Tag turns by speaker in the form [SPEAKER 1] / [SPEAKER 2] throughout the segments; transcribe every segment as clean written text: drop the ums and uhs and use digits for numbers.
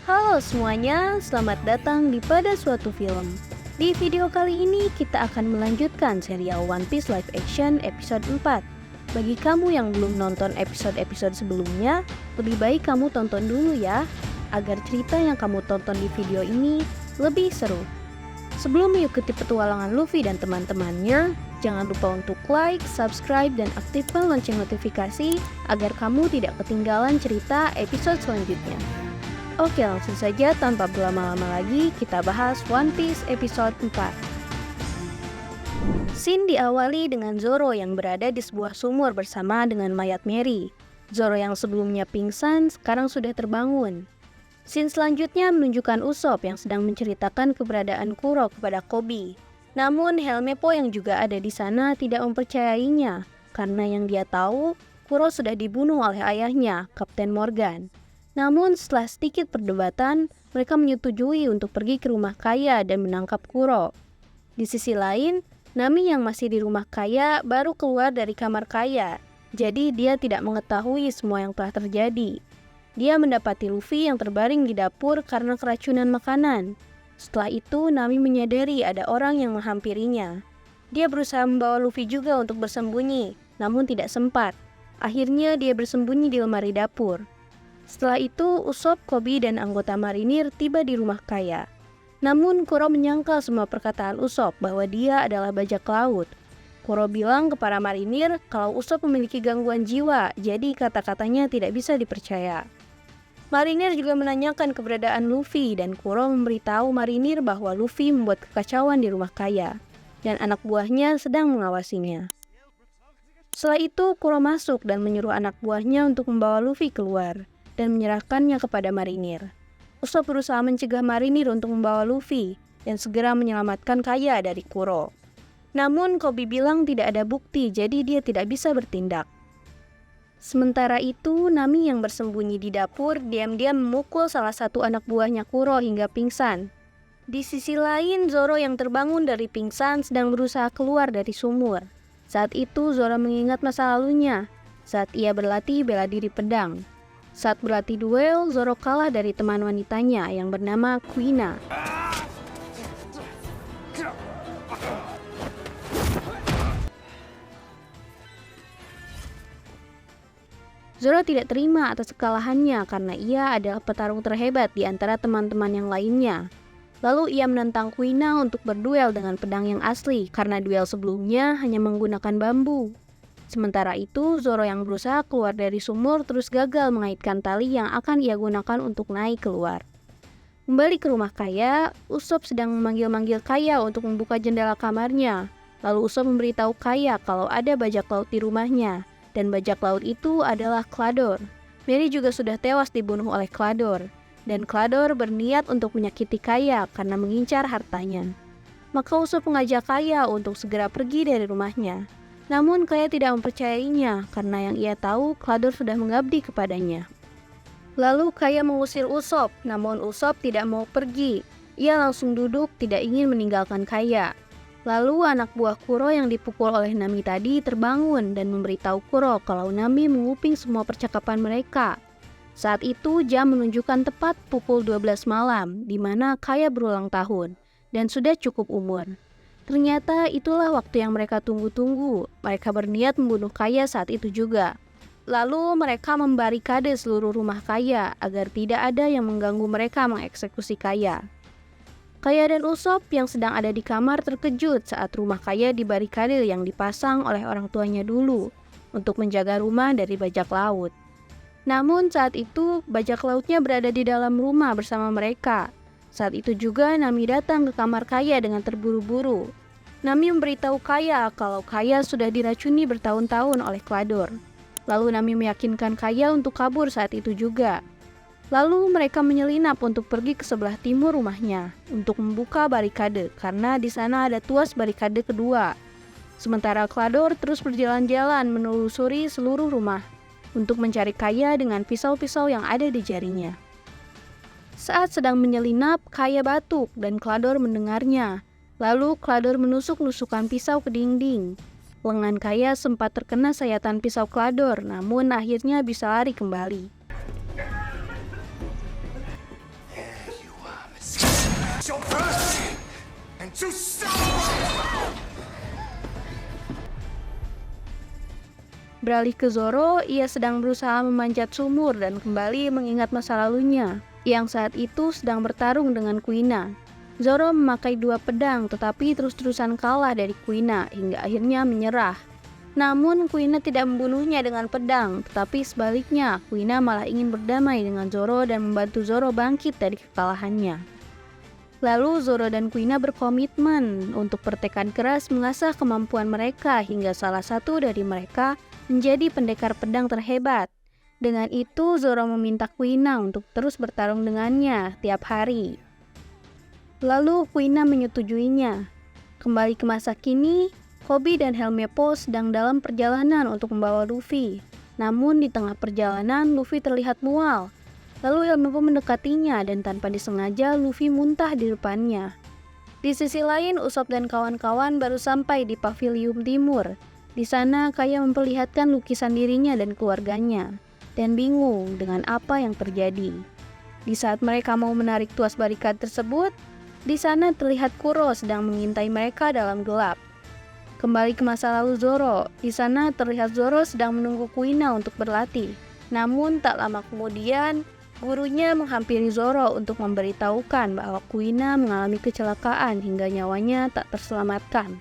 [SPEAKER 1] Halo semuanya, selamat datang di Pada Suatu Film. Di video kali ini kita akan melanjutkan serial One Piece live action episode 4. Bagi kamu yang belum nonton episode-episode sebelumnya, lebih baik kamu tonton dulu ya, agar cerita yang kamu tonton di video ini lebih seru. Sebelum mengikuti petualangan Luffy dan teman-temannya, jangan lupa untuk like, subscribe, dan aktifkan lonceng notifikasi agar kamu tidak ketinggalan cerita episode selanjutnya. Oke, langsung saja tanpa berlama-lama lagi kita bahas One Piece episode 4. Scene diawali dengan Zoro yang berada di sebuah sumur bersama dengan mayat Mary. Zoro yang sebelumnya pingsan sekarang sudah terbangun. Scene selanjutnya menunjukkan Usopp yang sedang menceritakan keberadaan Kuro kepada Koby. Namun Helmeppo yang juga ada di sana tidak mempercayainya karena yang dia tahu Kuro sudah dibunuh oleh ayahnya, Kapten Morgan. Namun setelah sedikit perdebatan, mereka menyetujui untuk pergi ke rumah Kaya dan menangkap Kuro. Di sisi lain, Nami yang masih di rumah Kaya baru keluar dari kamar Kaya, jadi dia tidak mengetahui semua yang telah terjadi. Dia mendapati Luffy yang terbaring di dapur karena keracunan makanan. Setelah itu, Nami menyadari ada orang yang menghampirinya. Dia berusaha membawa Luffy juga untuk bersembunyi, namun tidak sempat. Akhirnya dia bersembunyi di lemari dapur. Setelah itu, Usopp, Koby, dan anggota marinir tiba di rumah Kaya. Namun, Kuro menyangkal semua perkataan Usopp bahwa dia adalah bajak laut. Kuro bilang ke para marinir kalau Usopp memiliki gangguan jiwa, jadi kata-katanya tidak bisa dipercaya. Marinir juga menanyakan keberadaan Luffy, dan Kuro memberitahu marinir bahwa Luffy membuat kekacauan di rumah Kaya, dan anak buahnya sedang mengawasinya. Setelah itu, Kuro masuk dan menyuruh anak buahnya untuk membawa Luffy keluar dan menyerahkannya kepada marinir. Usopp berusaha mencegah marinir untuk membawa Luffy dan segera menyelamatkan Kaya dari Kuro. Namun Koby bilang tidak ada bukti, jadi dia tidak bisa bertindak. Sementara itu, Nami yang bersembunyi di dapur diam-diam memukul salah satu anak buahnya Kuro hingga pingsan. Di sisi lain, Zoro yang terbangun dari pingsan sedang berusaha keluar dari sumur. Saat itu Zoro mengingat masa lalunya, saat ia berlatih bela diri pedang. Saat berlatih duel, Zoro kalah dari teman wanitanya yang bernama Kuina. Zoro tidak terima atas kekalahannya karena ia adalah petarung terhebat di antara teman-teman yang lainnya. Lalu ia menentang Kuina untuk berduel dengan pedang yang asli karena duel sebelumnya hanya menggunakan bambu. Sementara itu, Zoro yang berusaha keluar dari sumur terus gagal mengaitkan tali yang akan ia gunakan untuk naik keluar. Kembali ke rumah Kaya, Usopp sedang memanggil-manggil Kaya untuk membuka jendela kamarnya. Lalu Usopp memberitahu Kaya kalau ada bajak laut di rumahnya, dan bajak laut itu adalah Clador. Mary juga sudah tewas dibunuh oleh Clador, dan Clador berniat untuk menyakiti Kaya karena mengincar hartanya. Maka Usopp mengajak Kaya untuk segera pergi dari rumahnya. Namun Kaya tidak mempercayainya karena yang ia tahu Clador sudah mengabdi kepadanya. Lalu Kaya mengusir Usopp, namun Usopp tidak mau pergi. Ia langsung duduk tidak ingin meninggalkan Kaya. Lalu anak buah Kuro yang dipukul oleh Nami tadi terbangun dan memberitahu Kuro kalau Nami menguping semua percakapan mereka. Saat itu jam menunjukkan tepat pukul 12 malam, di mana Kaya berulang tahun dan sudah cukup umur. Ternyata itulah waktu yang mereka tunggu-tunggu. Mereka berniat membunuh Kaya saat itu juga. Lalu mereka membarikade seluruh rumah Kaya agar tidak ada yang mengganggu mereka mengeksekusi Kaya. Kaya dan Usopp yang sedang ada di kamar terkejut saat rumah Kaya dibarikade yang dipasang oleh orang tuanya dulu untuk menjaga rumah dari bajak laut. Namun saat itu bajak lautnya berada di dalam rumah bersama mereka. Saat itu juga Nami datang ke kamar Kaya dengan terburu-buru. Nami memberitahu Kaya kalau Kaya sudah diracuni bertahun-tahun oleh Clador. Lalu Nami meyakinkan Kaya untuk kabur saat itu juga. Lalu mereka menyelinap untuk pergi ke sebelah timur rumahnya untuk membuka barikade karena di sana ada tuas barikade kedua. Sementara Clador terus berjalan-jalan menelusuri seluruh rumah untuk mencari Kaya dengan pisau-pisau yang ada di jarinya. Saat sedang menyelinap, Kaya batuk dan Clador mendengarnya. Lalu Clador menusuk-nusukkan pisau ke dinding. Lengan Kaya sempat terkena sayatan pisau Clador, namun akhirnya bisa lari kembali. Beralih ke Zoro, ia sedang berusaha memanjat sumur dan kembali mengingat masa lalunya, yang saat itu sedang bertarung dengan Kuina. Zoro memakai 2 pedang tetapi terus-terusan kalah dari Kuina hingga akhirnya menyerah. Namun Kuina tidak membunuhnya dengan pedang, tetapi sebaliknya Kuina malah ingin berdamai dengan Zoro dan membantu Zoro bangkit dari kekalahannya. Lalu Zoro dan Kuina berkomitmen untuk bertekad keras mengasah kemampuan mereka hingga salah satu dari mereka menjadi pendekar pedang terhebat. Dengan itu Zoro meminta Kuina untuk terus bertarung dengannya tiap hari. Lalu Kuina menyetujuinya. Kembali ke masa kini, Koby dan Helmeppo sedang dalam perjalanan untuk membawa Luffy. Namun di tengah perjalanan Luffy terlihat mual. Lalu Helmeppo mendekatinya dan tanpa disengaja Luffy muntah di depannya. Di sisi lain, Usopp dan kawan-kawan baru sampai di Paviliun Timur. Di sana Kaya memperlihatkan lukisan dirinya dan keluarganya, dan bingung dengan apa yang terjadi. Di saat mereka mau menarik tuas barikat tersebut, di sana terlihat Kuro sedang mengintai mereka dalam gelap. Kembali ke masa lalu Zoro, di sana terlihat Zoro sedang menunggu Kuina untuk berlatih. Namun tak lama kemudian, gurunya menghampiri Zoro untuk memberitahukan bahwa Kuina mengalami kecelakaan hingga nyawanya tak terselamatkan.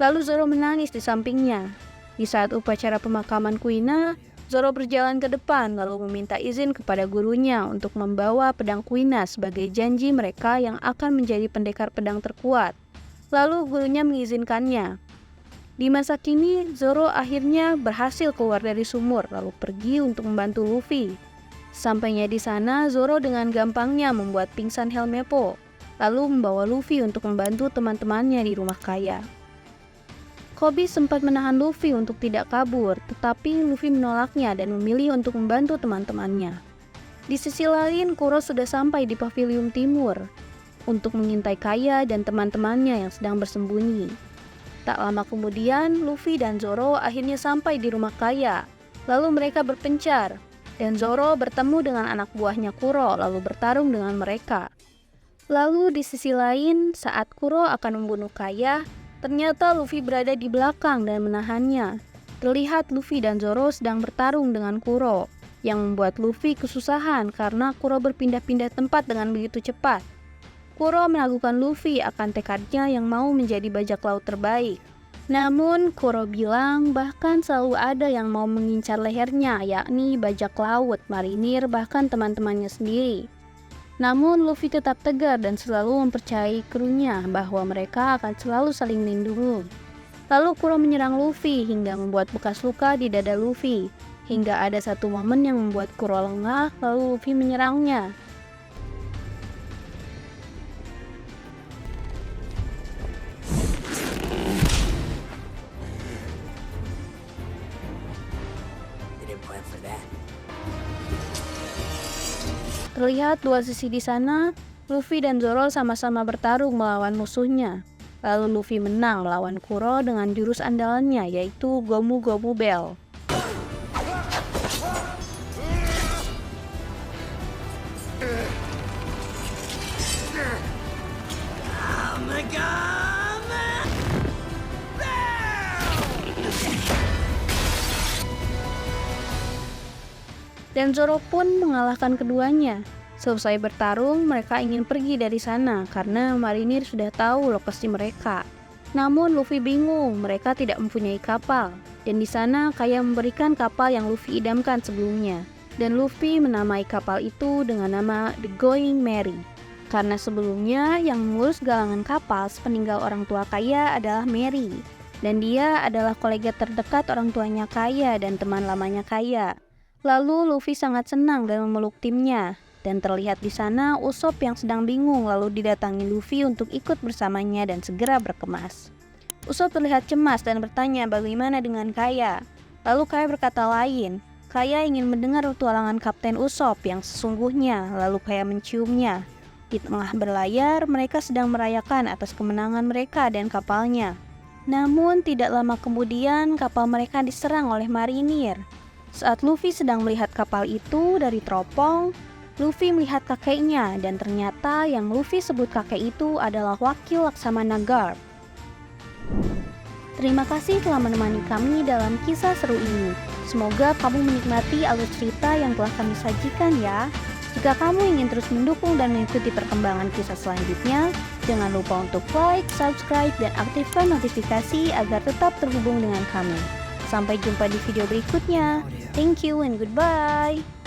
[SPEAKER 1] Lalu Zoro menangis di sampingnya. Di saat upacara pemakaman Kuina, Zoro berjalan ke depan lalu meminta izin kepada gurunya untuk membawa pedang Kuina sebagai janji mereka yang akan menjadi pendekar pedang terkuat. Lalu gurunya mengizinkannya. Di masa kini, Zoro akhirnya berhasil keluar dari sumur lalu pergi untuk membantu Luffy. Sampainya di sana, Zoro dengan gampangnya membuat pingsan Helmeppo, lalu membawa Luffy untuk membantu teman-temannya di rumah Kaya. Koby sempat menahan Luffy untuk tidak kabur, tetapi Luffy menolaknya dan memilih untuk membantu teman-temannya. Di sisi lain, Kuro sudah sampai di Paviliun Timur untuk mengintai Kaya dan teman-temannya yang sedang bersembunyi. Tak lama kemudian, Luffy dan Zoro akhirnya sampai di rumah Kaya. Lalu mereka berpencar, dan Zoro bertemu dengan anak buahnya Kuro lalu bertarung dengan mereka. Lalu di sisi lain, saat Kuro akan membunuh Kaya, ternyata Luffy berada di belakang dan menahannya. Terlihat Luffy dan Zoro sedang bertarung dengan Kuro, yang membuat Luffy kesusahan karena Kuro berpindah-pindah tempat dengan begitu cepat. Kuro meragukan Luffy akan tekadnya yang mau menjadi bajak laut terbaik. Namun Kuro bilang bahkan selalu ada yang mau mengincar lehernya, yakni bajak laut, marinir, bahkan teman-temannya sendiri. Namun Luffy tetap tegar dan selalu mempercayai krunya bahwa mereka akan selalu saling melindungi. Lalu Kuro menyerang Luffy hingga membuat bekas luka di dada Luffy. Hingga ada satu momen yang membuat Kuro lengah, lalu Luffy menyerangnya. Terlihat dua sisi di sana, Luffy dan Zoro sama-sama bertarung melawan musuhnya. Lalu Luffy menang melawan Kuro dengan jurus andalannya yaitu Gomu Gomu Bell. Dan Zoro pun mengalahkan keduanya. Selesai bertarung, mereka ingin pergi dari sana karena marinir sudah tahu lokasi mereka. Namun Luffy bingung, mereka tidak mempunyai kapal. Dan di sana Kaya memberikan kapal yang Luffy idamkan sebelumnya. Dan Luffy menamai kapal itu dengan nama The Going Merry. Karena sebelumnya yang mengurus galangan kapal sepeninggal orang tua Kaya adalah Merry. Dan dia adalah kolega terdekat orang tuanya Kaya dan teman lamanya Kaya. Lalu Luffy sangat senang dan memeluk timnya. Dan terlihat di sana Usopp yang sedang bingung lalu didatangi Luffy untuk ikut bersamanya dan segera berkemas. Usopp terlihat cemas dan bertanya bagaimana dengan Kaya. Lalu Kaya berkata lain. Kaya ingin mendengar petualangan Kapten Usopp yang sesungguhnya, lalu Kaya menciumnya. Di tengah berlayar, mereka sedang merayakan atas kemenangan mereka dan kapalnya. Namun tidak lama kemudian kapal mereka diserang oleh marinir. Saat Luffy sedang melihat kapal itu dari teropong, Luffy melihat kakeknya dan ternyata yang Luffy sebut kakek itu adalah wakil Laksamana Garp. Terima kasih telah menemani kami dalam kisah seru ini. Semoga kamu menikmati alur cerita yang telah kami sajikan ya. Jika kamu ingin terus mendukung dan mengikuti perkembangan kisah selanjutnya, jangan lupa untuk like, subscribe, dan aktifkan notifikasi agar tetap terhubung dengan kami. Sampai jumpa di video berikutnya. Thank you and goodbye.